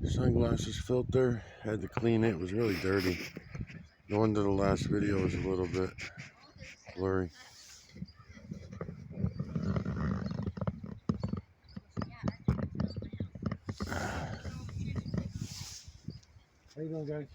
Sunglasses filter. Had to clean it. It was really dirty. No wonder the last video was a little bit blurry. How you doing, guys?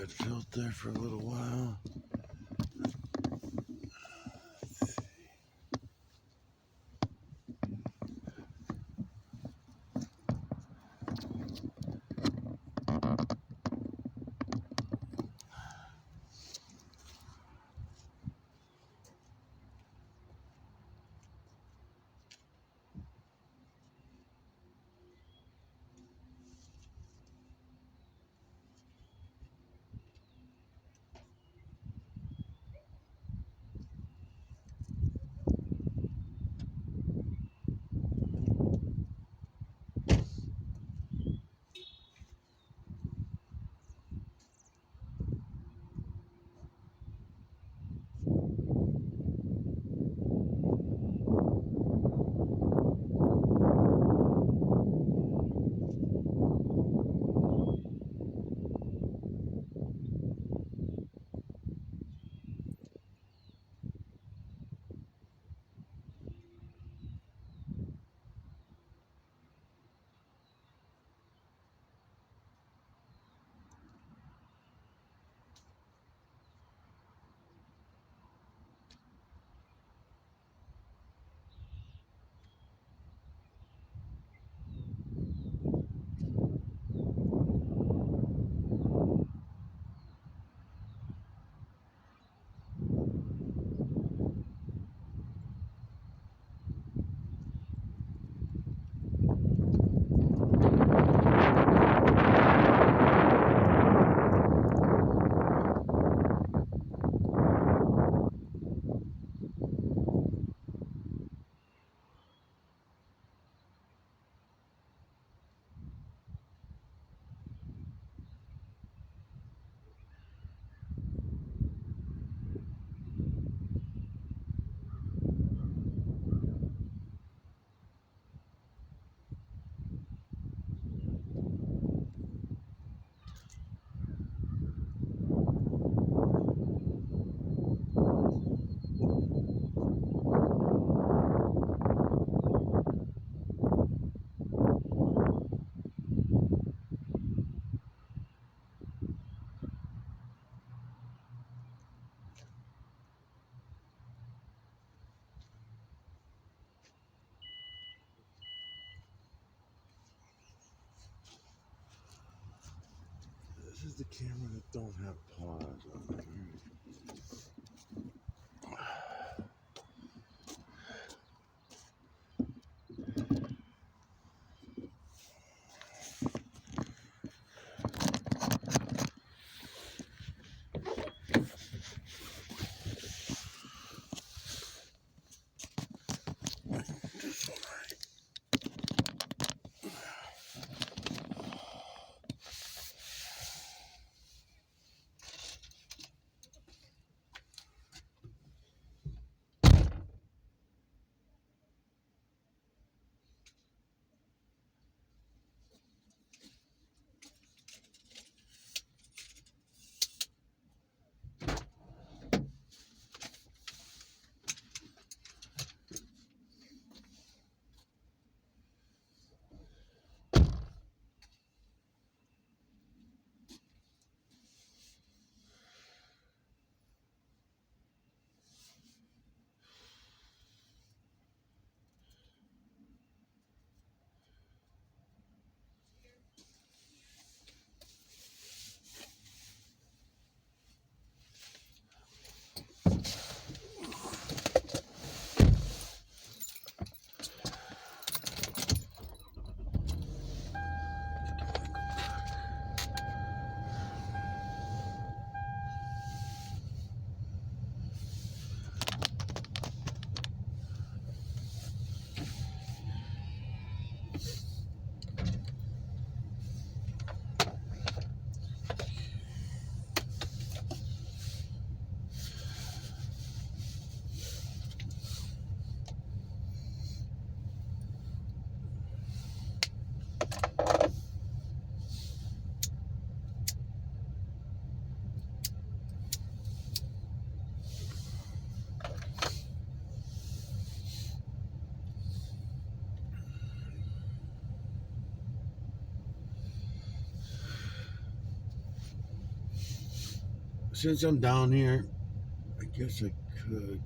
that filter for a little while. This is the camera that don't have pause on it. since I'm down here, I guess I could.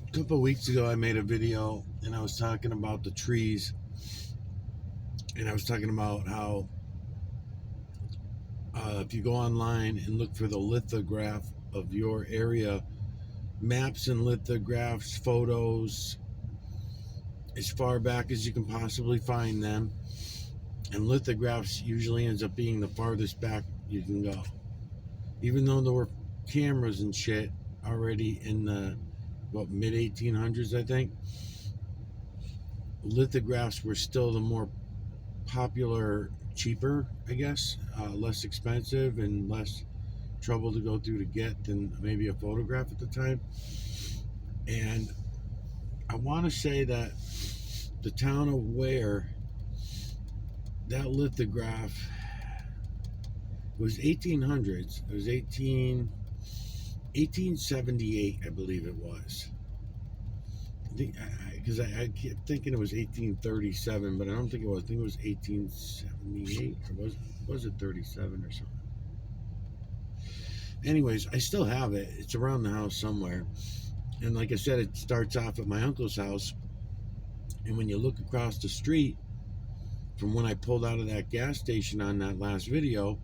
A couple of weeks ago, I made a video and I was talking about the trees, and I was talking about how if you go online and look for the lithograph of your area, maps and lithographs, photos, as far back as you can possibly find them, and lithographs usually ends up being the farthest back you can go. Even though there were cameras and shit already in the mid 1800s, I think, lithographs were still the more popular, cheaper, I guess, less expensive and less trouble to go through to get than maybe a photograph at the time. And I want to say that the town of Ware, that lithograph was 1800s. It was 1878, I believe it was. Because I kept thinking it was 1837, but I don't think it was. I think it was 1878, or was it 37 or something? Anyways, I still have it. It's around the house somewhere. And like I said, it starts off at my uncle's house. And when you look across the street from when I pulled out of that gas station on that last video,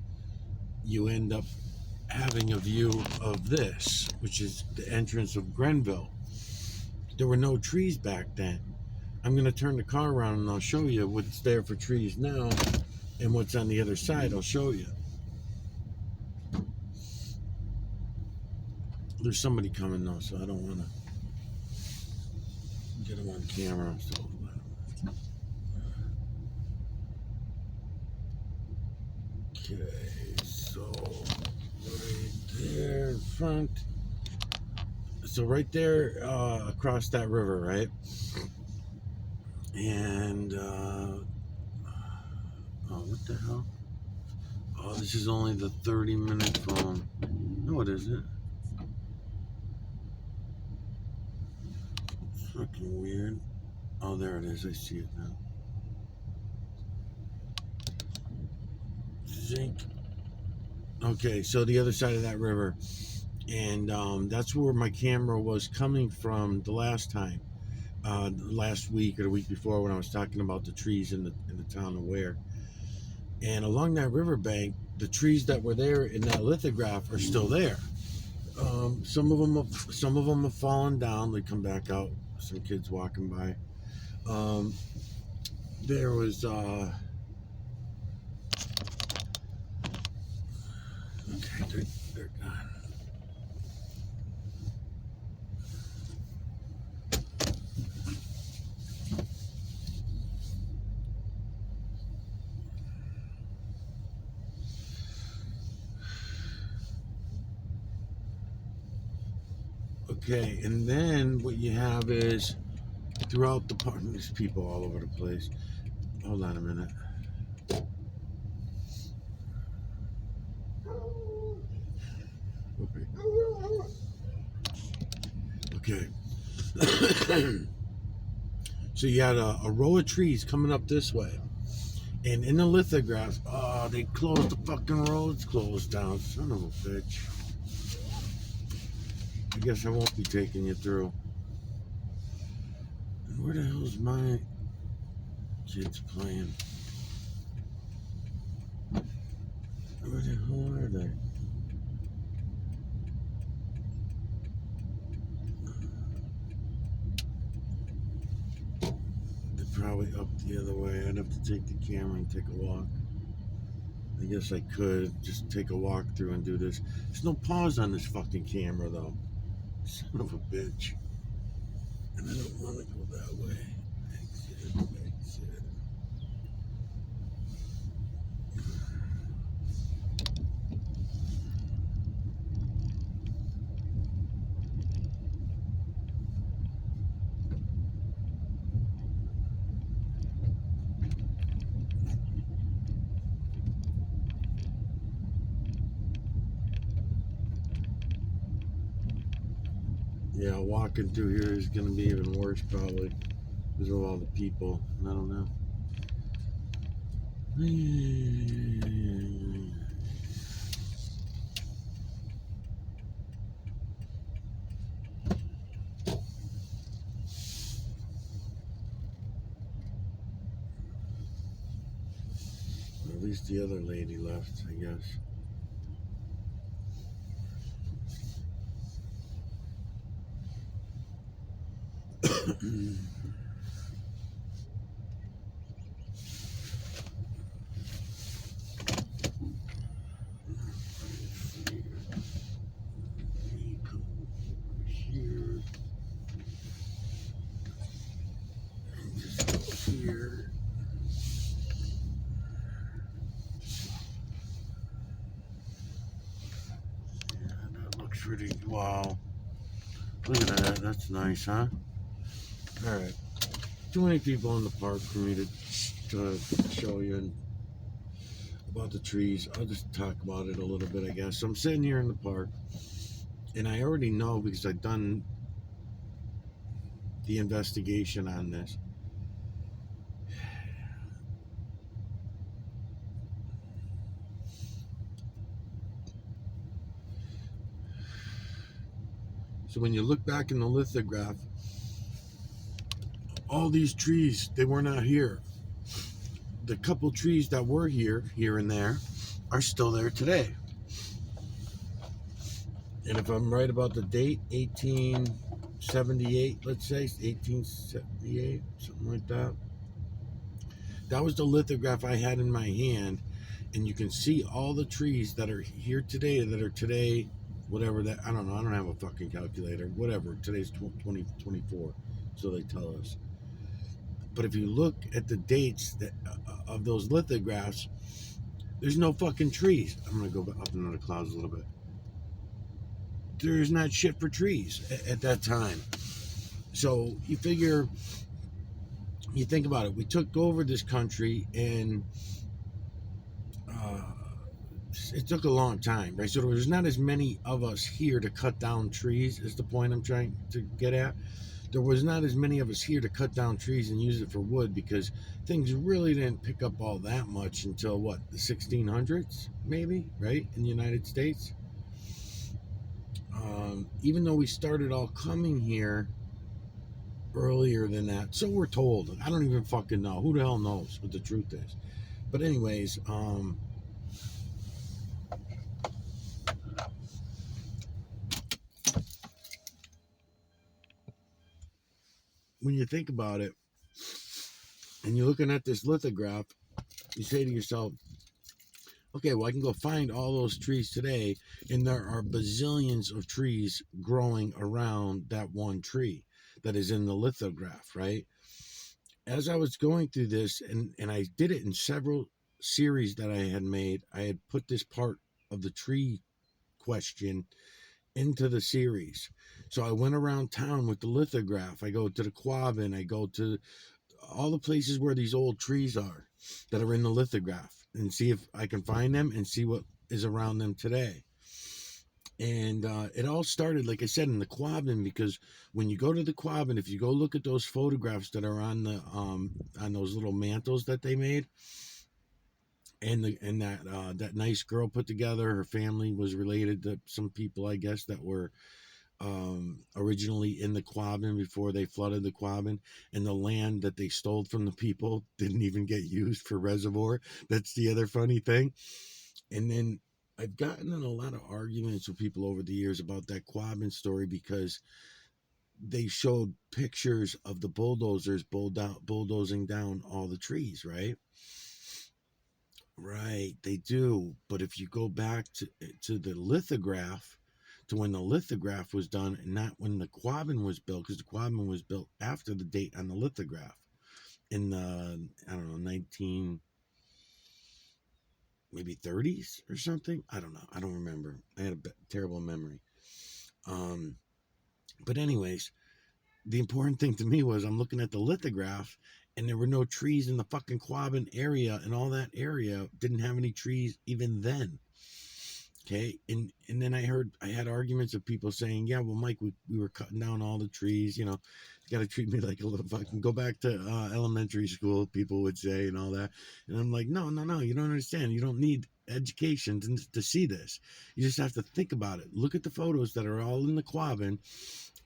you end up having a view of this, which is the entrance of Grenville. There were no trees back then. I'm going to turn the car around and I'll show you what's there for trees now and what's on the other side. I'll show you. There's somebody coming though, so I don't want to get him on camera. So. Okay, so right there in front. So right there across that river, right? And, oh, what the hell? Oh, this is only the 30-minute phone. No, it isn't. It's fucking weird. Oh, there it is. I see it now. Zinc. Okay, so the other side of that river. And that's where my camera was coming from the last time, last week or the week before, when I was talking about the trees in the town of Ware. And along that riverbank, the trees that were there in that lithograph are still there. Some of them have fallen down. They come back out. Some kids walking by. There was okay. They're gone. Okay, and then what you have is throughout the park, there's people all over the place. Hold on a minute. Okay. So you had a row of trees coming up this way. And in the lithograph, they closed the fucking roads, closed down. Son of a bitch. I guess I won't be taking you through. And where the hell's my kids playing? Where the hell are they? They're probably up the other way. I'd have to take the camera and take a walk. I guess I could just take a walk through and do this. There's no pause on this fucking camera though. Son of a bitch. And I don't want to go that way. Exit. Yeah, walking through here is going to be even worse probably because of all the people. I don't know. At least the other lady left, I guess. Here. Just go here. Yeah, that looks pretty. Wow. Look at that. That's nice, huh? All right. Too many people in the park for me to show you about the trees. I'll just talk about it a little bit, I guess. So I'm sitting here in the park, and I already know because I've done the investigation on this. So when you look back in the lithograph, all these trees, they were not here. The couple trees that were here and there, are still there today. And if I'm right about the date, 1878, let's say, 1878, something like that. That was the lithograph I had in my hand. And you can see all the trees that are here today, whatever that, I don't know, I don't have a fucking calculator, whatever, today's 2024, so they tell us. But if you look at the dates of those lithographs, there's no fucking trees. I'm going to go up into the clouds a little bit. There's not shit for trees at that time. So you figure, you think about it, we took over this country and it took a long time, right? So there was not as many of us here to cut down trees, is the point I'm trying to get at. There was not as many of us here to cut down trees and use it for wood because things really didn't pick up all that much until what, the 1600s, maybe, right, in the United States. Even though we started all coming here earlier than that, so we're told. I don't even fucking know. Who the hell knows what the truth is? But anyways, when you think about it, and you're looking at this lithograph, you say to yourself, okay, well, I can go find all those trees today, and there are bazillions of trees growing around that one tree that is in the lithograph, right? As I was going through this, and I did it in several series that I had made, I had put this part of the tree question into the series. So I went around town with the lithograph. I go to the Quabbin, I go to all the places where these old trees are that are in the lithograph and see if I can find them and see what is around them today. And it all started, like I said, in the Quabbin, because when you go to the Quabbin, if you go look at those photographs that are on the on those little mantles that they made, and that nice girl put together, her family was related to some people, I guess, that were originally in the Quabbin before they flooded the Quabbin, and the land that they stole from the people didn't even get used for reservoir. That's the other funny thing. And then I've gotten in a lot of arguments with people over the years about that Quabbin story because they showed pictures of the bulldozers bulldozing down all the trees, right? Right, they do. But if you go back to the lithograph, to when the lithograph was done, and not when the Quabbin was built, because the Quabbin was built after the date on the lithograph in the, I don't know, 19 maybe 30s or something. I don't know. I don't remember. I had a terrible memory. But anyways, the important thing to me was I'm looking at the lithograph, and there were no trees in the fucking Quabbin area, and all that area didn't have any trees even then. Okay, and then I had arguments of people saying, yeah, well, Mike, we were cutting down all the trees, you know, got to treat me like a little fucking go back to elementary school, people would say, and all that. And I'm like, no, no, no, you don't understand. You don't need education to see this. You just have to think about it. Look at the photos that are all in the Quabbin,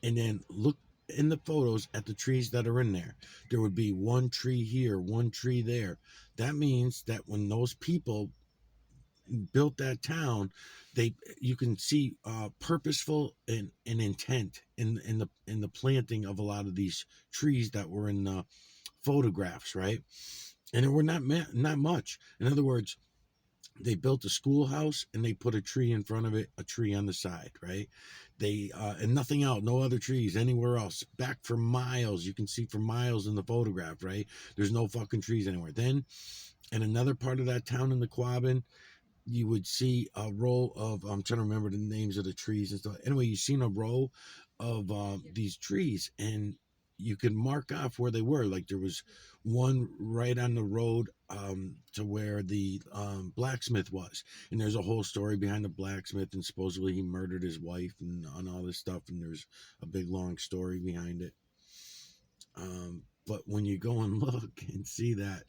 and then look in the photos at the trees that are in there. There would be one tree here, one tree there. That means that when those people built that town, they you can see purposeful and intent in the planting of a lot of these trees that were in the photographs, right? And it were not much. In other words, they built a schoolhouse and they put a tree in front of it, a tree on the side, right? They and nothing else, no other trees anywhere else. Back for miles, you can see for miles in the photograph, right? There's no fucking trees anywhere. Then in another part of that town in the Quabbin, you would see a row of I'm trying to remember the names of the trees and stuff. Anyway, you seen a row of these trees, and you could mark off where they were. Like there was one right on the road to where the blacksmith was, and there's a whole story behind the blacksmith, and supposedly he murdered his wife and all this stuff, and there's a big long story behind it. But when you go and look and see that.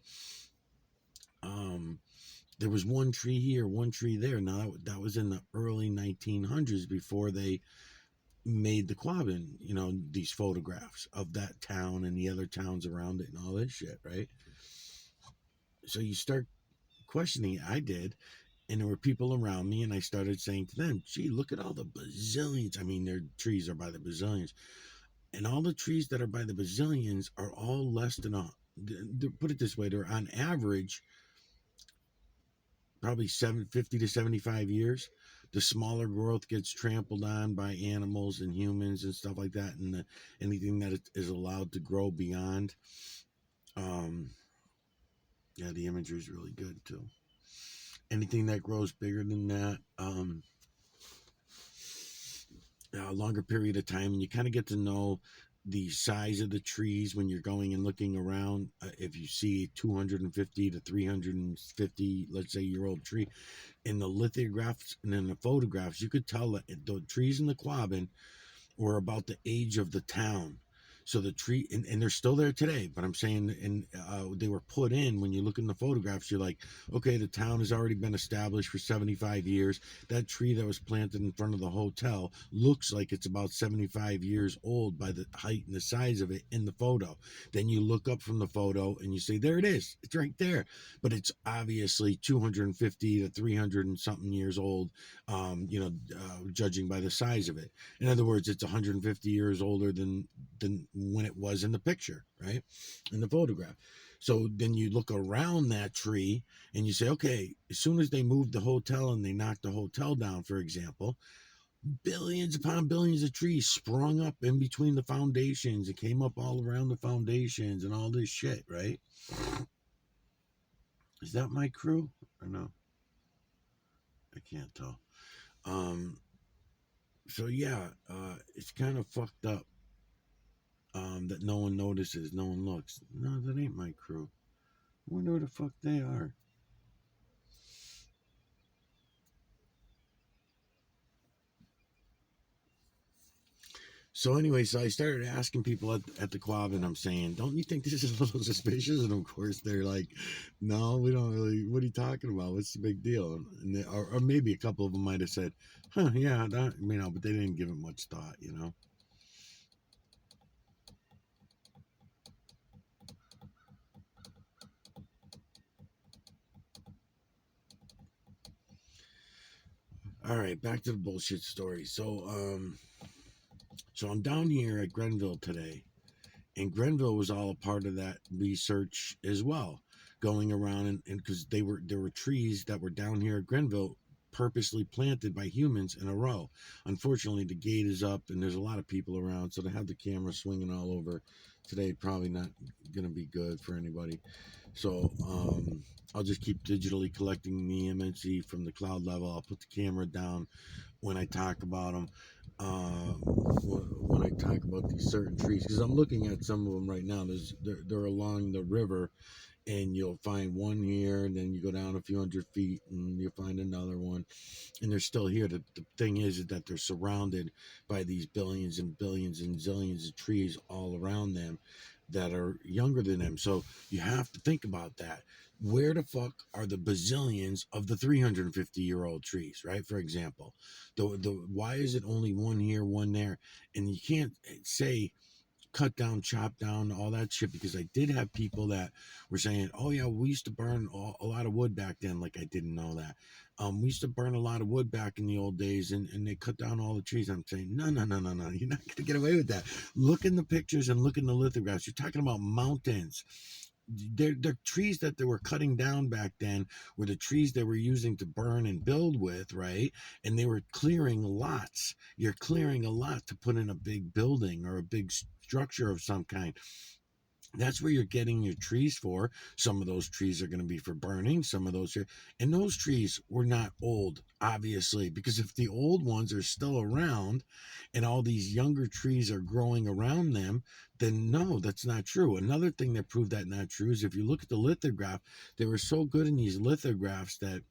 There was one tree here, one tree there. Now that was in the early 1900s before they made the Quabbin, you know, these photographs of that town and the other towns around it and all this shit, right? So you start questioning it. I did, and there were people around me, and I started saying to them, gee, look at all the bazillions. I mean, their trees are by the bazillions, and all the trees that are by the bazillions are all less than put it this way, they're on average probably 750 to 75 years. The smaller growth gets trampled on by animals and humans and stuff like that, and anything that is allowed to grow beyond. Yeah, the imagery is really good too. Anything that grows bigger than that, a longer period of time, and you kind of get to know the size of the trees when you're going and looking around. If you see 250 to 350, let's say, year old tree, in the lithographs and in the photographs, you could tell that the trees in the Quabbin were about the age of the town. So the tree, and they're still there today, but I'm saying, and they were put in, when you look in the photographs, you're like, okay, the town has already been established for 75 years. That tree that was planted in front of the hotel looks like it's about 75 years old by the height and the size of it in the photo. Then you look up from the photo and you say, there it is, it's right there. But it's obviously 250 to 300 and something years old, judging by the size of it. In other words, it's 150 years older than when it was in the picture, right? In the photograph. So then you look around that tree and you say, okay, as soon as they moved the hotel and they knocked the hotel down, for example, billions upon billions of trees sprung up in between the foundations. It came up all around the foundations and all this shit, right? Is that my crew or no? I can't tell. So yeah, it's kind of fucked up. That no one notices, no one looks. No, that ain't my crew. I wonder where the fuck they are. So anyway, so I started asking people at the Quabbin, I'm saying, don't you think this is a little suspicious? And of course they're like, no, we don't really, what are you talking about? What's the big deal? And or maybe a couple of them might have said, huh, yeah, that, but they didn't give it much thought, All right, back to the bullshit story. So I'm down here at Grenville today, and Grenville was all a part of that research as well, going around and because there were trees that were down here at Grenville purposely planted by humans in a row. Unfortunately, the gate is up and there's a lot of people around, so to have the camera swinging all over today probably not gonna be good for anybody. So I'll just keep digitally collecting the imagery from the cloud level. I'll put the camera down when I talk about them. When I talk about these certain trees, because I'm looking at some of them right now. They're along the river, and you'll find one here, and then you go down a few hundred feet and you'll find another one, and they're still here. The thing is that they're surrounded by these billions and billions and zillions of trees all around them that are younger than them. So you have to think about that. Where the fuck are the bazillions of the 350-year-old trees, right? For example, the why is it only one here, one there? And you can't say cut down, chop down, all that shit, because I did have people that were saying, "Oh yeah, we used to burn a lot of wood back then." Like I didn't know that. We used to burn a lot of wood back in the old days, and they cut down all the trees. I'm saying, no, no, no, no, no. You're not gonna get away with that. Look in the pictures and look in the lithographs. You're talking about mountains. They're trees that they were cutting down back then were the trees they were using to burn and build with, right? And they were clearing lots. You're clearing a lot to put in a big building or a big structure of some kind. That's where you're getting your trees for. Some of those trees are going to be for burning, some of those are, and those trees were not old, obviously, because if the old ones are still around and all these younger trees are growing around them, then no, that's not true. Another thing that proved that not true is if you look at the lithograph, they were so good in these lithographs that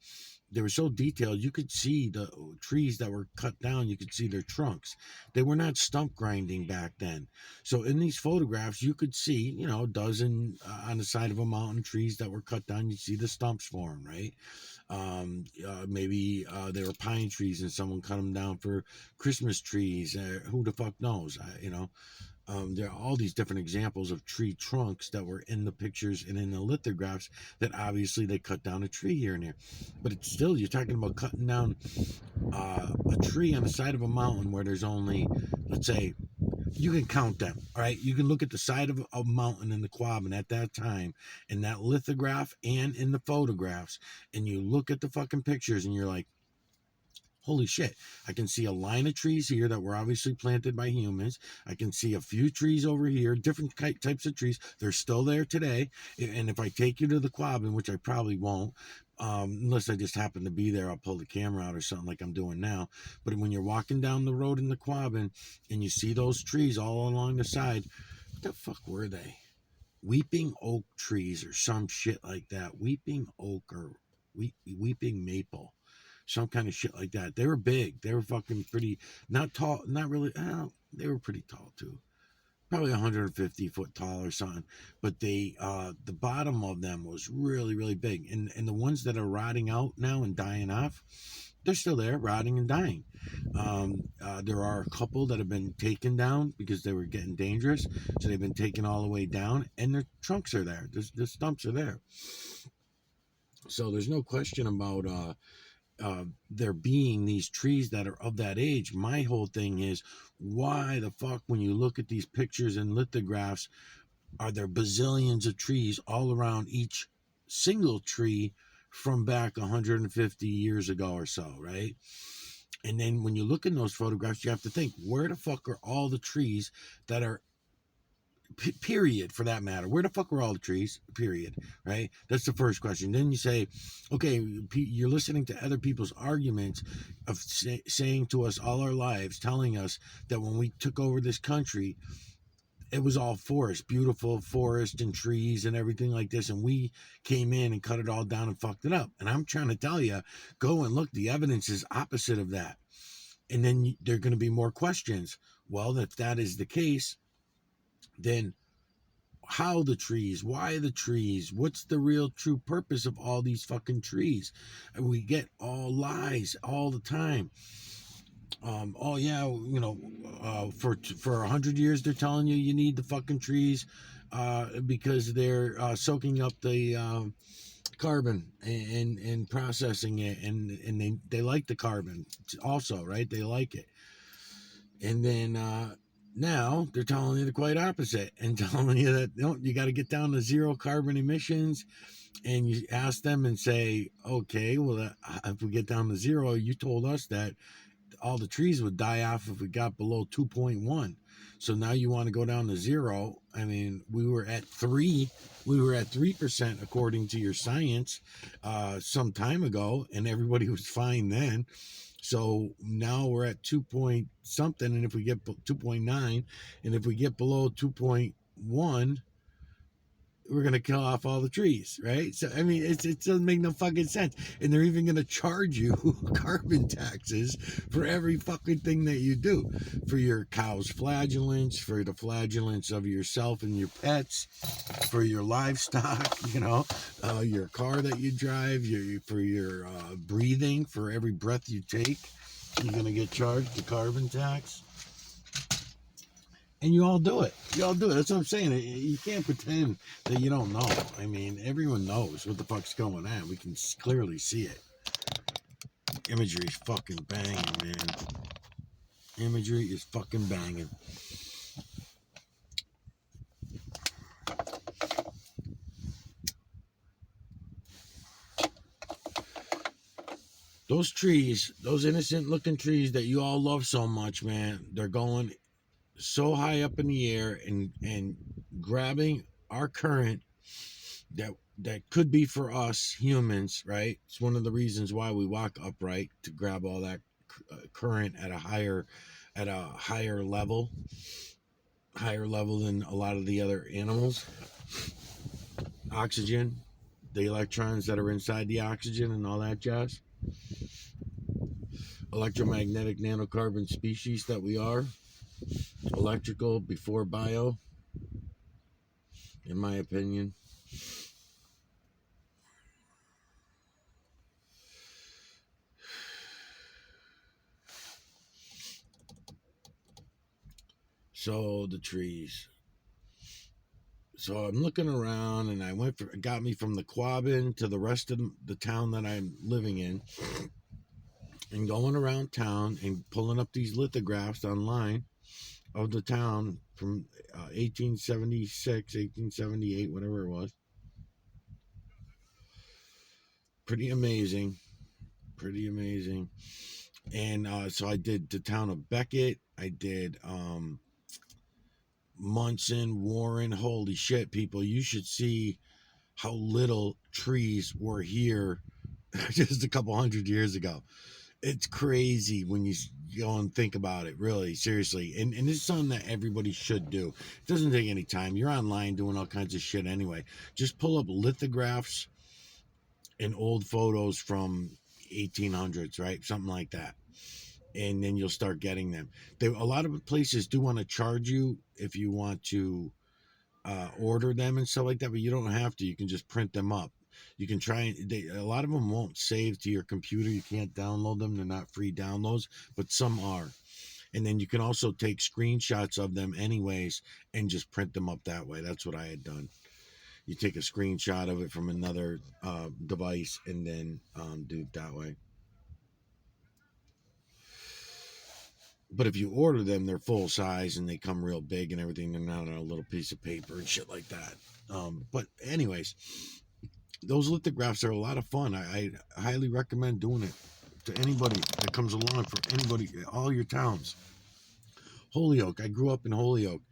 they were so detailed, you could see the trees that were cut down, you could see their trunks. They were not stump grinding back then. So in these photographs, you could see, a dozen on the side of a mountain, trees that were cut down. You see the stumps form, right? Maybe they were pine trees and someone cut them down for Christmas trees. Who the fuck knows? There are all these different examples of tree trunks that were in the pictures and in the lithographs that obviously they cut down a tree here and there. But it's still, you're talking about cutting down a tree on the side of a mountain where there's only, let's say, you can count them, all right? You can look at the side of a mountain in the Quabbin at that time, in that lithograph and in the photographs, and you look at the fucking pictures and you're like, holy shit, I can see a line of trees here that were obviously planted by humans. I can see a few trees over here, different types of trees. They're still there today. And if I take you to the Quabbin, which I probably won't, unless I just happen to be there, I'll pull the camera out or something like I'm doing now. But when you're walking down the road in the Quabbin and you see those trees all along the side, what the fuck were they? Weeping oak trees or some shit like that. Weeping oak or weeping maple, some kind of shit like that. They were big. They were fucking pretty, not tall, not really. They were pretty tall too, probably 150 foot tall or something. But the bottom of them was really, really big. And the ones that are rotting out now and dying off, they're still there, rotting and dying. There are a couple that have been taken down because they were getting dangerous, so they've been taken all the way down, and their trunks are there. The stumps are there. So there's no question about there being these trees that are of that age. My whole thing is, why the fuck, when you look at these pictures and lithographs, are there bazillions of trees all around each single tree from back 150 years ago or so, right? And then when you look in those photographs, you have to think, where the fuck are all the trees that are period, for that matter? Where the fuck are all the trees, period, right? That's the first question. Then you say, okay, you're listening to other people's arguments of saying to us all our lives, telling us that when we took over this country, it was all forest, beautiful forest and trees and everything like this, and we came in and cut it all down and fucked it up. And I'm trying to tell you, go and look, the evidence is opposite of that. And then there are going to be more questions. Well, if that is the case, then how the trees, why the trees, what's the real true purpose of all these fucking trees? And we get all lies all the time. Oh yeah, for 100 years they're telling you need the fucking trees because they're soaking up the carbon and processing it, and they like the carbon also, right? They like it. And then now they're telling you the quite opposite and telling you that you got to get down to zero carbon emissions. And you ask them and say, okay, well, if we get down to zero, you told us that all the trees would die off if we got below 2.1. So now you want to go down to zero. I mean, we were at 3% according to your science some time ago, and everybody was fine then. So now we're at 2 point something, and if we get 2.9, and if we get below 2.1, we're gonna kill off all the trees, right? So I mean, it doesn't make no fucking sense. And they're even gonna charge you carbon taxes for every fucking thing that you do, for your cow's flagellants, for the flagellants of yourself and your pets, for your livestock, your car that you drive, for your breathing, for every breath you take, you're gonna get charged the carbon tax. And you all do it. You all do it. That's what I'm saying. You can't pretend that you don't know. I mean, everyone knows what the fuck's going on. We can clearly see it. Imagery is fucking banging, man. Imagery is fucking banging. Those trees, those innocent looking trees that you all love so much, man, they're going so high up in the air and grabbing our current that could be for us humans, right? It's one of the reasons why we walk upright, to grab all that current at a higher level than a lot of the other animals. Oxygen, the electrons that are inside the oxygen and all that jazz. Electromagnetic nanocarbon species that we are. Electrical before bio, in my opinion. So the trees. So I'm looking around, and it got me from the Quabbin to the rest of the town that I'm living in, and going around town and pulling up these lithographs online of the town from 1876, 1878, whatever it was. Pretty amazing. And so I did the town of Beckett. I did Munson, Warren. Holy shit, people. You should see how little trees were here just a couple hundred years ago. It's crazy when you go and think about it, really, seriously. And it's something that everybody should do. It doesn't take any time. You're online doing all kinds of shit anyway. Just pull up lithographs and old photos from 1800s, right? Something like that. And then you'll start getting them. A lot of places do want to charge you if you want to order them and stuff like that, but you don't have to. You can just print them up. You can try. A lot of them won't save to your computer. You can't download them. They're not free downloads, but some are. And then you can also take screenshots of them anyways and just print them up that way. That's what I had done. You take a screenshot of it from another device and then do it that way. But if you order them, they're full size and they come real big and everything. They're not on a little piece of paper and shit like that. But anyways, those lithographs are a lot of fun. I highly recommend doing it to anybody that comes along, for anybody, all your towns. Holyoke. I grew up in Holyoke.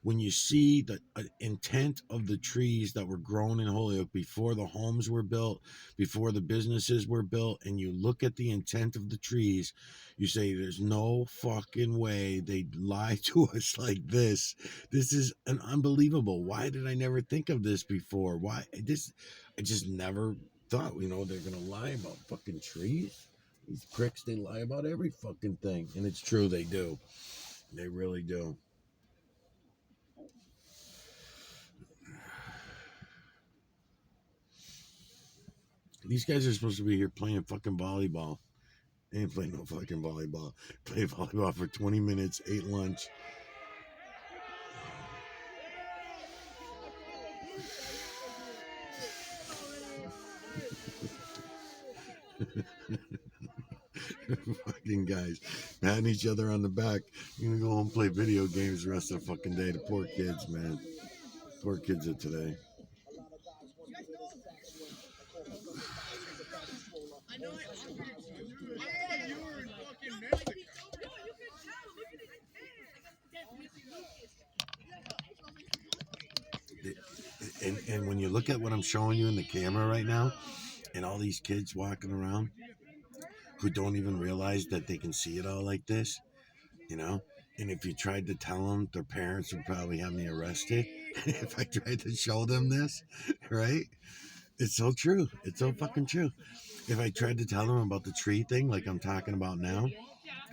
When you see the intent of the trees that were grown in Holyoke before the homes were built, before the businesses were built, and you look at the intent of the trees, you say, there's no fucking way they'd lie to us like this. This is an unbelievable. Why did I never think of this before? I just never thought, they're going to lie about fucking trees. These pricks, they lie about every fucking thing. And it's true, they do. They really do. These guys are supposed to be here playing fucking volleyball. They ain't playing no fucking volleyball. Play volleyball for 20 minutes, ate lunch. Fucking guys patting each other on the back. You're gonna go home and play video games the rest of the fucking day. The poor kids, man. Poor kids of today. And when you look at what I'm showing you in the camera right now, and all these kids walking around who don't even realize that they can see it all like this, And if you tried to tell them, their parents would probably have me arrested if I tried to show them this, right? It's so true. It's so fucking true. If I tried to tell them about the tree thing, like I'm talking about now,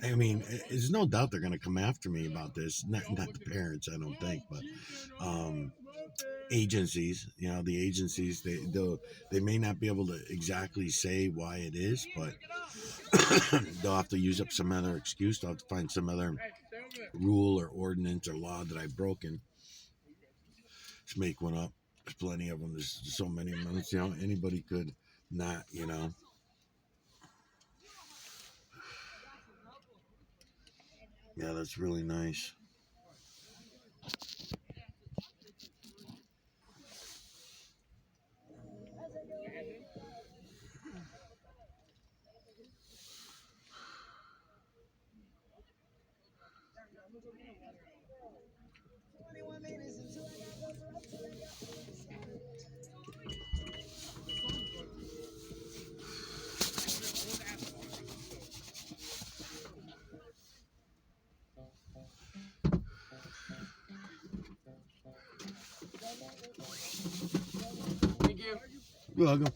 I mean, there's no doubt they're going to come after me about this. Not the parents, I don't think, but agencies. You know, the agencies they may not be able to exactly say why it is, but they'll have to use up some other excuse. They'll have to find some other rule or ordinance or law that I've broken. Just make one up. There's plenty of them. There's so many of them. You know, anybody could not. You know. Yeah, that's really nice. You're welcome.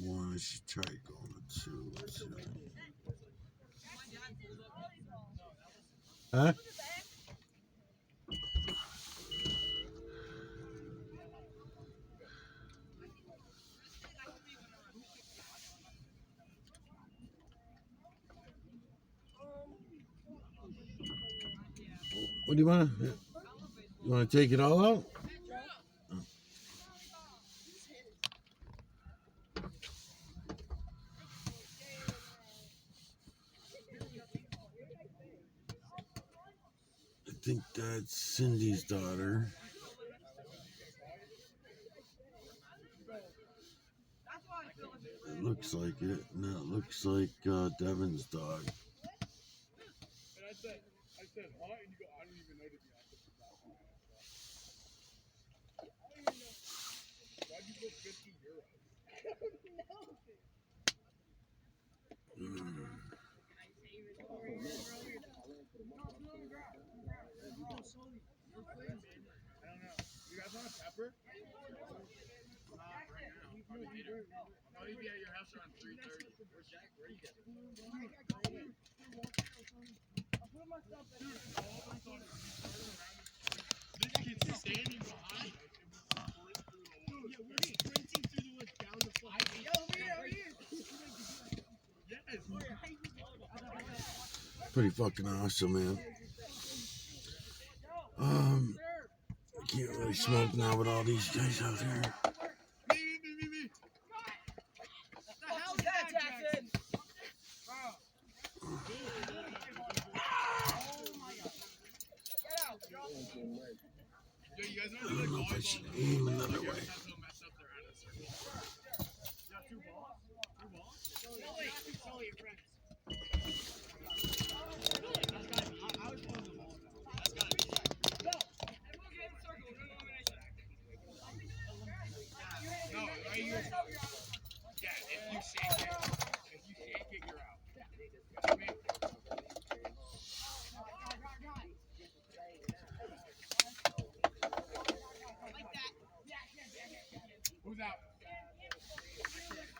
One, I should try going to two. Huh? What do you want? You want to take it all out? I think that's Cindy's daughter. It looks like it. No, it looks like Devin's dog. Pretty fucking awesome, man. I can't really smoke now with all these guys out here. I don't know if I should aim another way.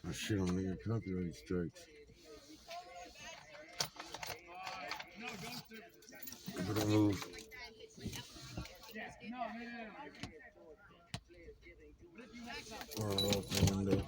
Oh shit, I'm gonna get copyright strikes. I better move. Or I'll open the window.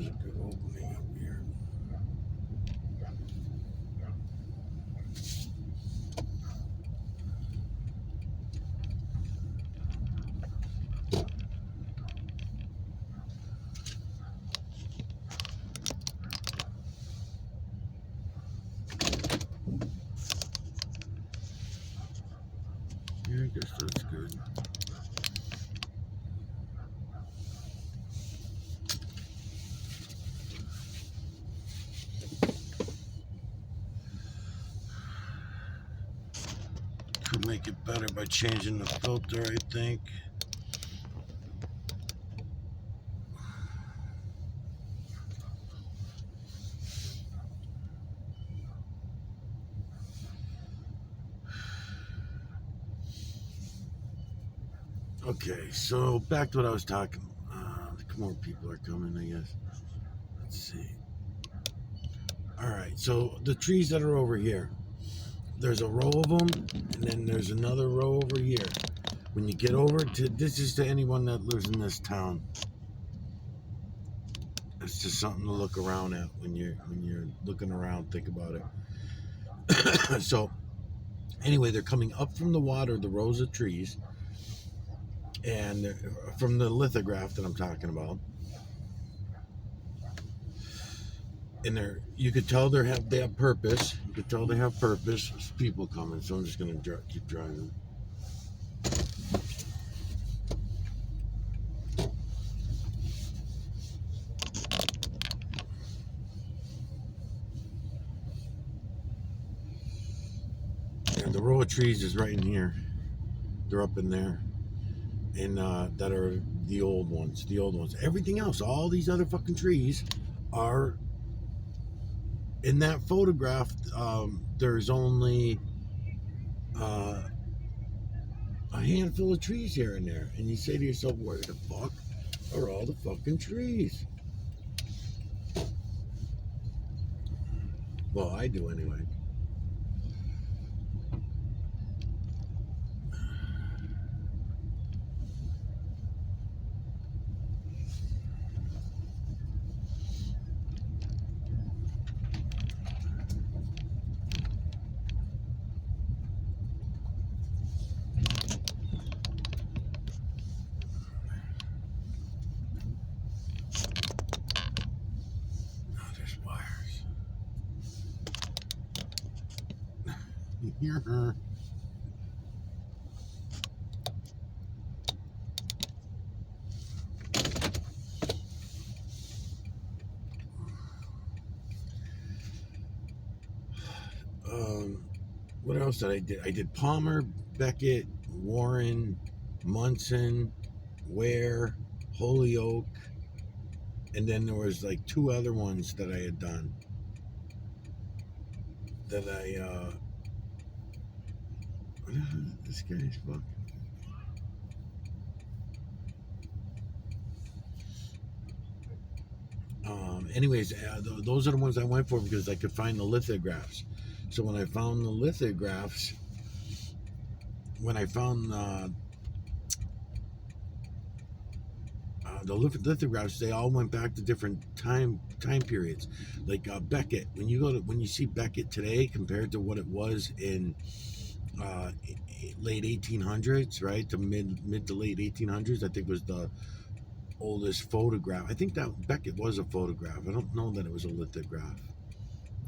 a good opening up here. Yeah, I guess that's good. Could make it better by changing the filter, I think. Okay, so back to what I was talking. More people are coming, I guess. Let's see. All right, so the trees that are over here, there's a row of them, and then there's another row over here. When you get over to, this is to anyone that lives in this town. It's just something to look around at when you're looking around. Think about it. So anyway, they're coming up from the water, the rows of trees, and from the lithograph that I'm talking about. And you could tell they have purpose. You could tell they have purpose. There's people coming, so I'm just gonna keep driving. And the row of trees is right in here. They're up in there, and that are the old ones. The old ones. Everything else, all these other fucking trees, are in that photograph. There's only a handful of trees here and there, and you say to yourself, "Where the fuck are all the fucking trees?" Well, I do anyway. Here. What else did I did? I did Palmer, Beckett, Warren, Munson, Ware, Holyoke, and then there was like two other ones that I had done. That this guy's fuck. Anyways, those are the ones I went for because I could find the lithographs. So when I found the lithographs, when I found the lithographs, they all went back to different time periods. Like Beckett, when you see Beckett today compared to what it was in late 1800s, right? To mid to late 1800s, I think was the oldest photograph. I think that Beckett was a photograph. I don't know that it was a lithograph.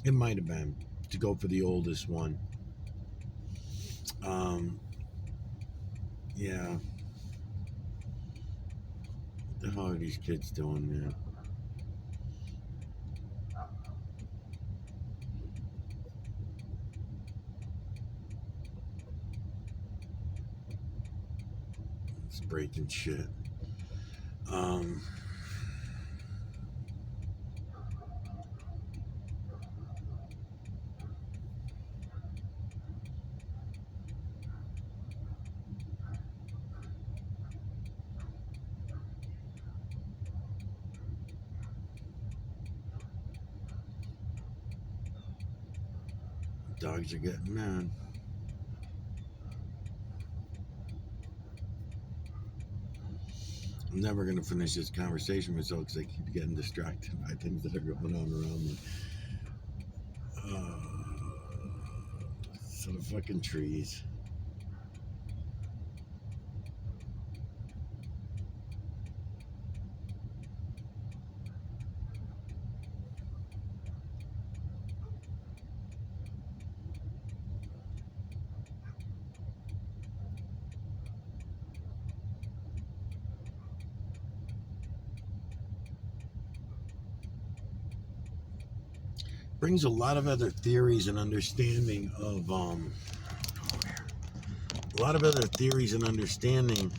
It might have been, to go for the oldest one. Yeah. What the hell are these kids doing, man? It's breaking shit. Dogs are getting mad. I'm never going to finish this conversation with myself because I keep getting distracted by things that are going on around me. So the fucking trees. Brings a lot of other theories and understanding of a lot of other theories and understanding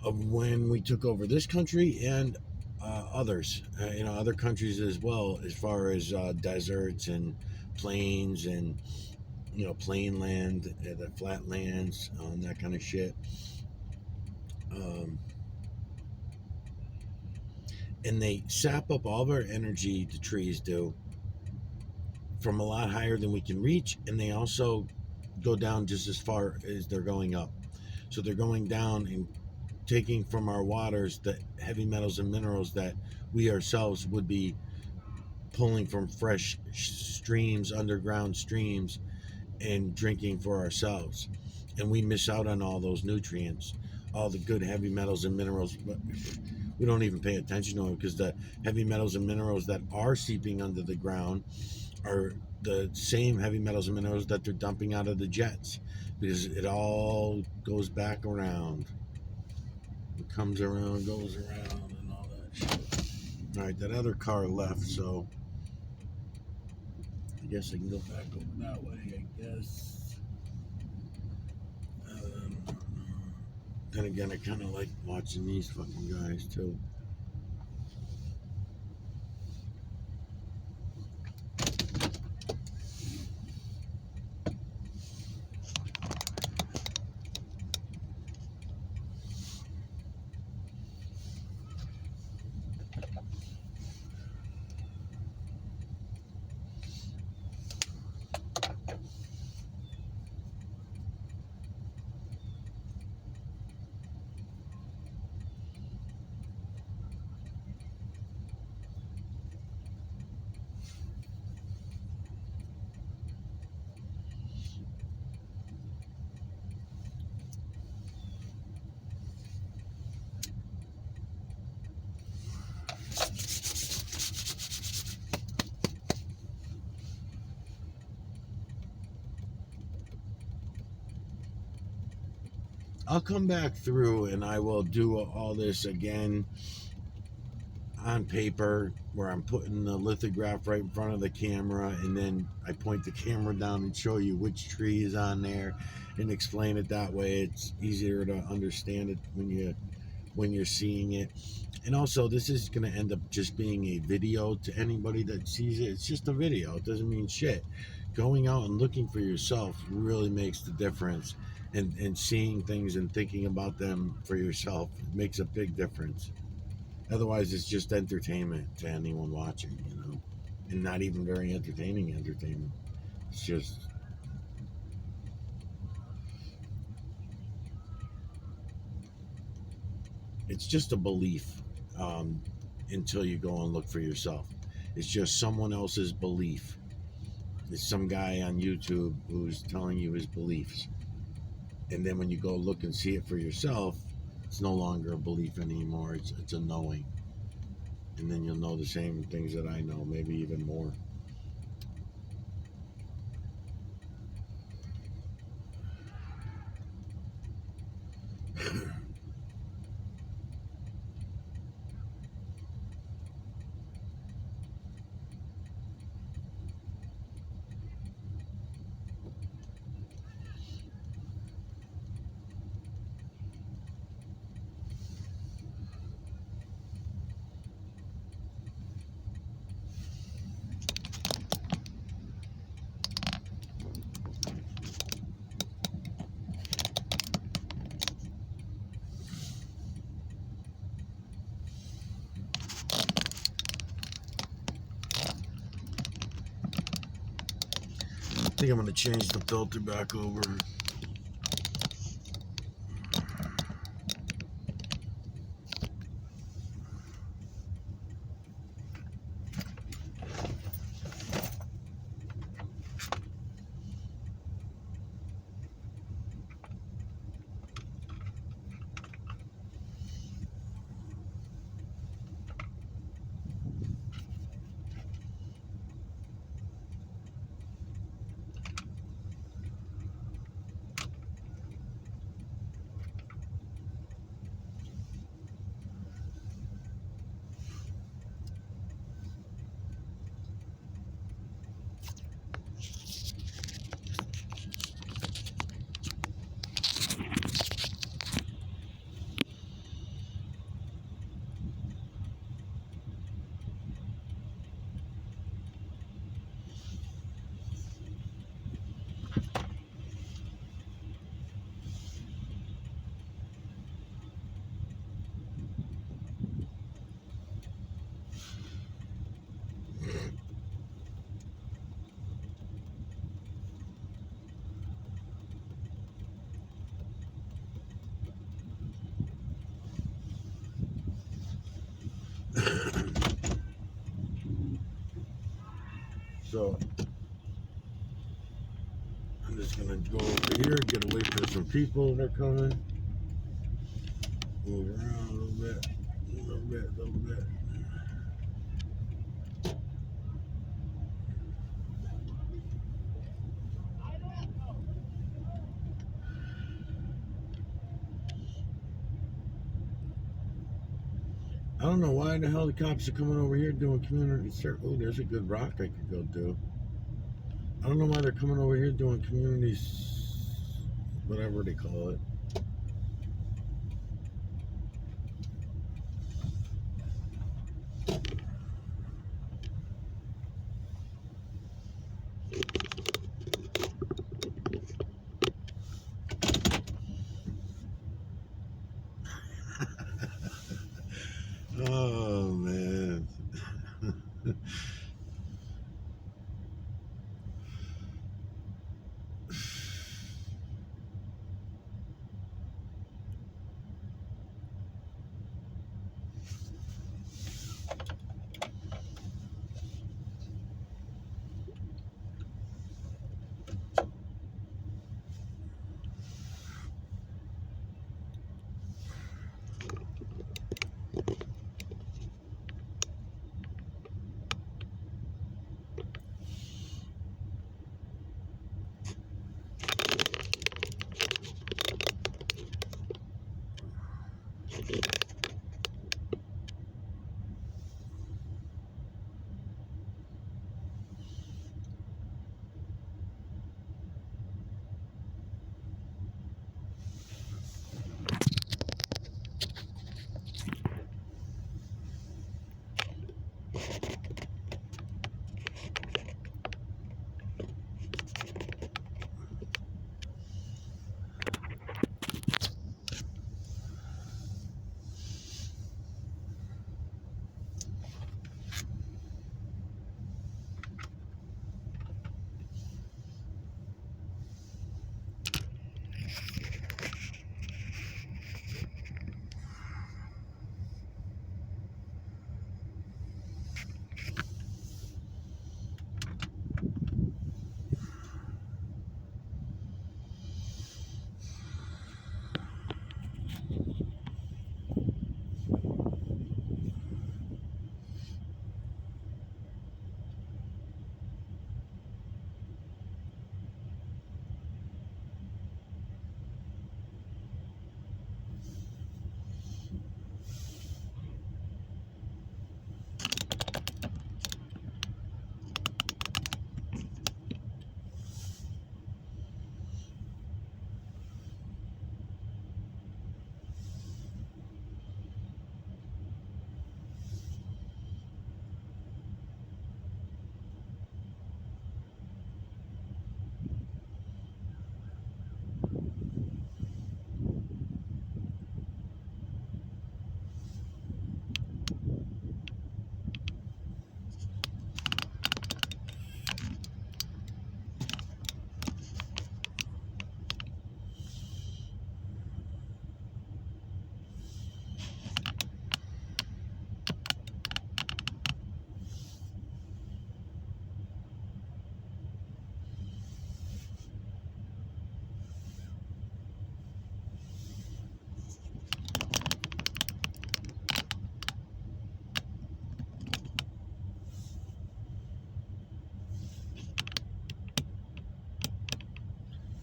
of when we took over this country and others, other countries as well, as far as deserts and plains and plain land, the flat lands, that kind of shit. And they sap up all of our energy, the trees do, from a lot higher than we can reach, and they also go down just as far as they're going up. So they're going down and taking from our waters the heavy metals and minerals that we ourselves would be pulling from fresh streams, underground streams, and drinking for ourselves. And we miss out on all those nutrients, all the good heavy metals and minerals. But we don't even pay attention to them because the heavy metals and minerals that are seeping under the ground are the same heavy metals and minerals that they're dumping out of the jets, because it all goes back around. It comes around, goes around, and all that shit. All right, that other car left, so I guess I can go back over that way, I guess. Then again, I kind of like watching these fucking guys, too. I'll come back through and I will do all this again on paper, where I'm putting the lithograph right in front of the camera, and then I point the camera down and show you which tree is on there and explain it that way. It's easier to understand it when you're seeing it. And also, this is going to end up just being a video to anybody that sees it. It's just a video. It doesn't mean shit. Going out and looking for yourself really makes the difference. And seeing things and thinking about them for yourself makes a big difference. Otherwise, it's just entertainment to anyone watching, and not even very entertaining entertainment. It's just a belief, until you go and look for yourself. It's just someone else's belief. It's some guy on YouTube who's telling you his beliefs. And then when you go look and see it for yourself, it's no longer a belief anymore. It's a knowing. And then you'll know the same things that I know, maybe even more. I think I'm going to change the filter back over. So I'm just gonna go over here, get away from some people that are coming. Move around a little bit, a little bit, a little bit. I don't know why the hell the cops are coming over here doing community service. Oh, there's a good rock I could go do. I don't know why they're coming over here doing whatever they call it. Oh man.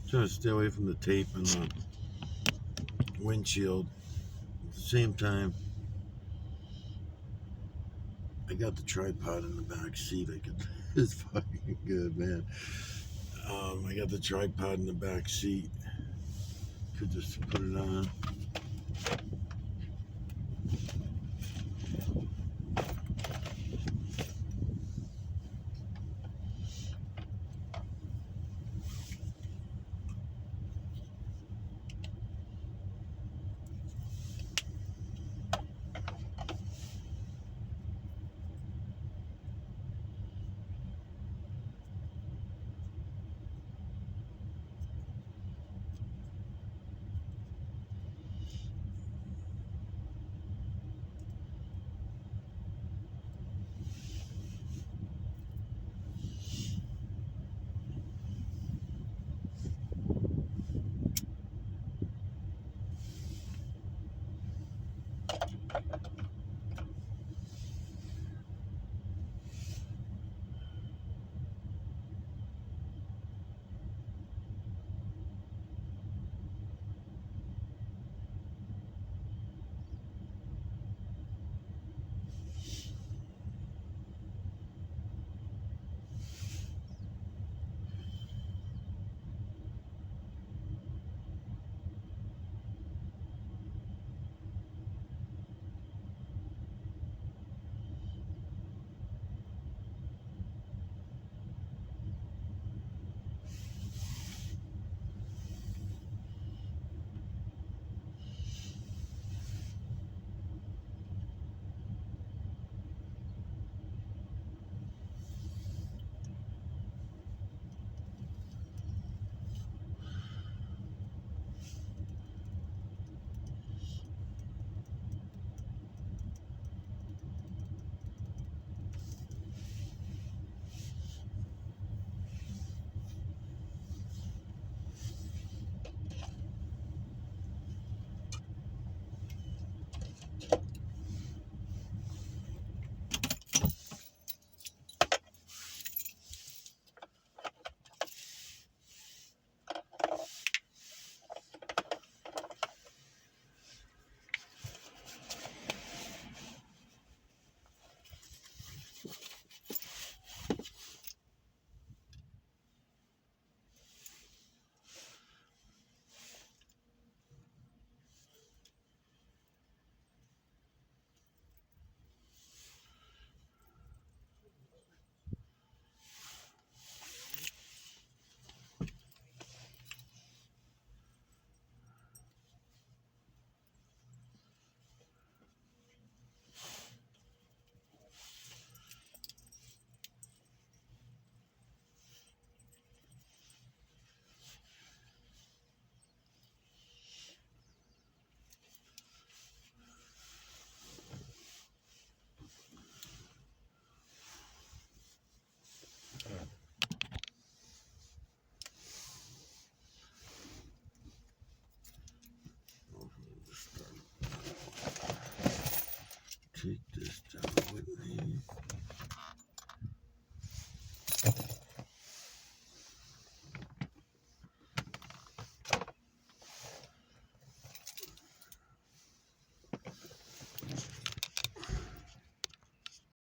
Trying to stay away from the tape and the windshield. At the same time, I got the tripod in the back seat. It's fucking good, man. I got the tripod in the back seat. Could just put it on.